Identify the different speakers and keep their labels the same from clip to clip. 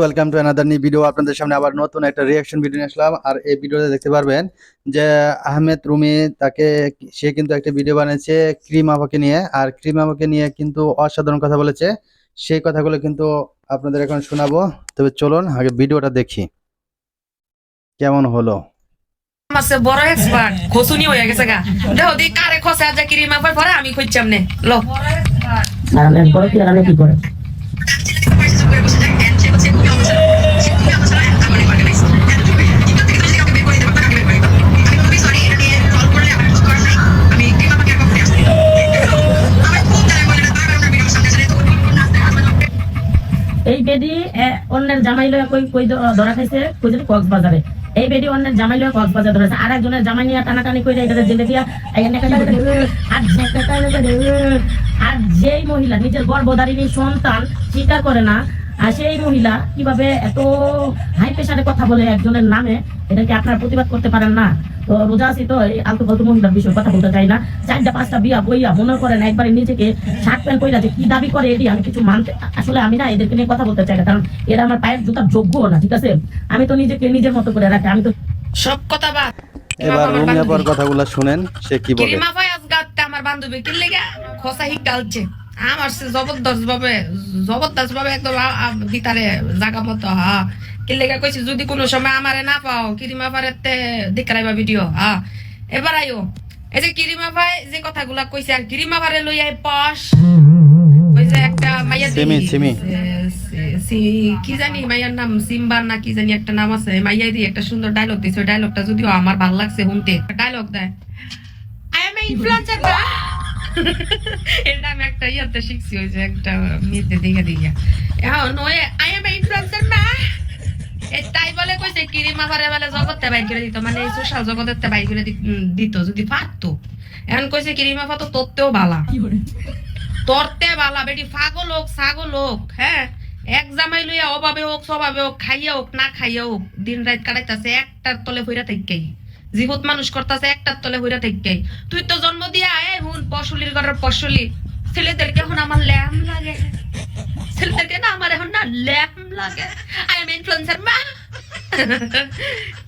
Speaker 1: Welcome to another new video. আপনাদের সামনে আবার নতুন একটা রিয়াকশন ভিডিও নিয়ে আসলাম। আর এই ভিডিওতে দেখতে পারবেন যে আহমেদ রুমি সে কিন্তু একটা ভিডিও বানিয়েছে ক্রিম আপাকে নিয়ে। আর ক্রিম আপাকে নিয়ে কিন্তু অসাধারণ কথা বলেছে। সেই কথাগুলো কিন্তু আপনাদের এখন শোনাবো। তবে চলুন আগে ভিডিওটা দেখি কেমন হলো।
Speaker 2: মাসে বড় এক্সপার্ট খসুনি হয়ে গেছে গা দেখো দি কারে খসে আজ ক্রিম আপার পরে আমি কইছাম নে লো
Speaker 3: আমি বড় কি রানে কি করে এই বেডি অন্যের জামাই লয়া কই কই ধরা খাইছে কইছে কক্সবাজারে। এই বেডি অন্যের জামাই লয়া কক্সবাজার ধরেছে, আর একজনের জামাই নিয়ে টানাটানি কইরা এটা জেলে দিয়া আর যেই মহিলা নিজের গর্ভধারিণী সন্তান স্বীকার করে না, আর সেই মহিলা কিভাবে এত হাই প্রেসারে কথা বলে একজনের নামে, এটা কি আপনারা প্রতিবাদ করতে পারেন না? তো রোজা আছি তো এই আলতু ফালতু মহিলার বিষয়ে কথা বলতে চাই না। 4টা 5টা বিয়া বইয়া মনে করেন একবারে নিজেকে শার্ট প্যান্ট কইরা যে কি দাবি করে এটি আমি কিছু মানতে, আসলে আমি না এদেরকে নিয়ে কথা বলতে চাই না, কারণ এরা আমার পায়ের জুতার যোগ্য না। ঠিক আছে, আমি তো নিজেকে নিজের মতো করে রাখি। আমি তো
Speaker 2: সব কথা বাদ।
Speaker 1: এবার রুমি আপার কথাগুলো শুনেন সে কি বলে।
Speaker 2: ক্রিম আপা আজগাতে আমার বান্ধবী কি লাগা খসা হিকালছে আমার সে জবরদস্ত ভাবে একদম ভিতরে জায়গা মতো কি লেগা কইছে যদি কোনো সময় আমারে না পাও ক্রিম আপারেতে দেখাইবা ভিডিও এবার আইও এই যে ক্রিম আপায় যে কথাগুলা কইছে আর ক্রিম আপারে লইয়াই পাশ ওই যে একটা মাইয়া
Speaker 1: সিমি
Speaker 2: কি জানি মাইয়ার নাম সিম্বার না কি জানি একটা নাম আছে, মাইয়াই দিয়ে একটা সুন্দর ডায়লগ দিছে। ওই ডায়লগটা যদিও আমার ভালো লাগছে শুনতে। ডায়লগ দেয় আই এম ইনফ্লুয়েন্সার বা এটা আমি একটা ইয়াতে শিখছি, ওই যে একটা মেয়েতে দেখে দিয়া এখন ওই আই এম ইনফ্লুয়েন্সার না তাই বলে কইছে ক্রিম আপারে বলে জগতে বাইর করে দিত, মানে এই সোশ্যাল জগতে বাইর করে দিত যদি পারতো। এখন কইছে ক্রিম আপা তো তোরতেও বালা, তোরতে বালা বেটি পাগল হোক ছাগল হোক, হ্যাঁ এক জামাই লইয়া অভাবে হোক স্বভাবে হোক খাইয়া হোক না খাইয়া হোক দিন রাত কাটাইতাছে একটার তলে হইরা থাককেই, জীবত মানুষ করতেছে একটার তলে হইরা থাককেই। তুই তো জন্ম দিয়া হুন পশুলির ঘরের পশুলি, ছেলেদেরকে এখন আমার ল্যাম লাগে, ছেলেদেরকে না আমার এখন না ল্যাম লাগে। আই এম ইনফ্লুয়েন্সার মা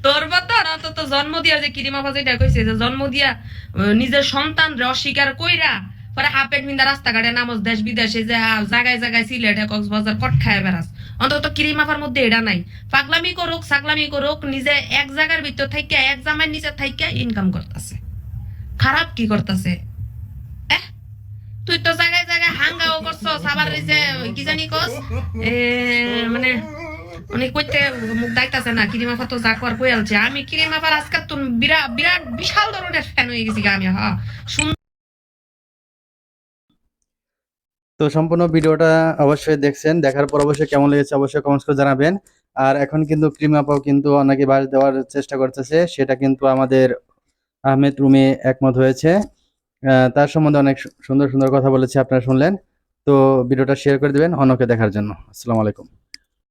Speaker 2: তোর মতো অন্তত জন্ম দিয়া যে ক্রিম আপা যেটা কইছে যে জন্ম দিয়া নিজের সন্তান অস্বীকার কইরা পরে হাফেট মিন্দা রাস্তাঘাটে নামস দেশ বিদেশে যে জায়গায় জায়গায় সিলেটে কক্সবাজার কট খায় বেড়াস, অন্তত ক্রিম আপার মধ্যে এটা নাই। পাগলামি করুক ছাগলামি করুক নিজে এক জায়গার ভিতর থাইকা এক জামাই নিচে থাইকা ইনকাম করতেছে, খারাপ কি করতেছে? তুই তো জায়গায় জায়গায় হাঙ্গাও করছস, আবার এই যে কি জানি কস মানে অনেক কইতে মুখ দাইতাছে না। ক্রিম আপা তো যা কর কইলছে, আমি ক্রিম আপার আজকে তো বিরাট বিরাট বিশাল ধরনের ফ্যান হয়ে গেছি আমি।
Speaker 1: তো সম্পূর্ণ ভিডিওটা অবশ্যই দেখছেন, দেখার পর অবশ্যই কেমন লেগেছে অবশ্যই কমেন্টস করে জানাবেন। আর এখন কিন্তু ক্রিম আপাও কিন্তু অনেকে বাস দেওয়ার চেষ্টা করতেছে, সেটা কিন্তু আমাদের আহমেদ রুমি একমত হয়েছে। তার সম্বন্ধে অনেক সুন্দর সুন্দর কথা বলেছে, আপনারা শুনলেন। তো ভিডিওটা শেয়ার করে দিবেন অন্যকে দেখার জন্য। আসসালামু আলাইকুম।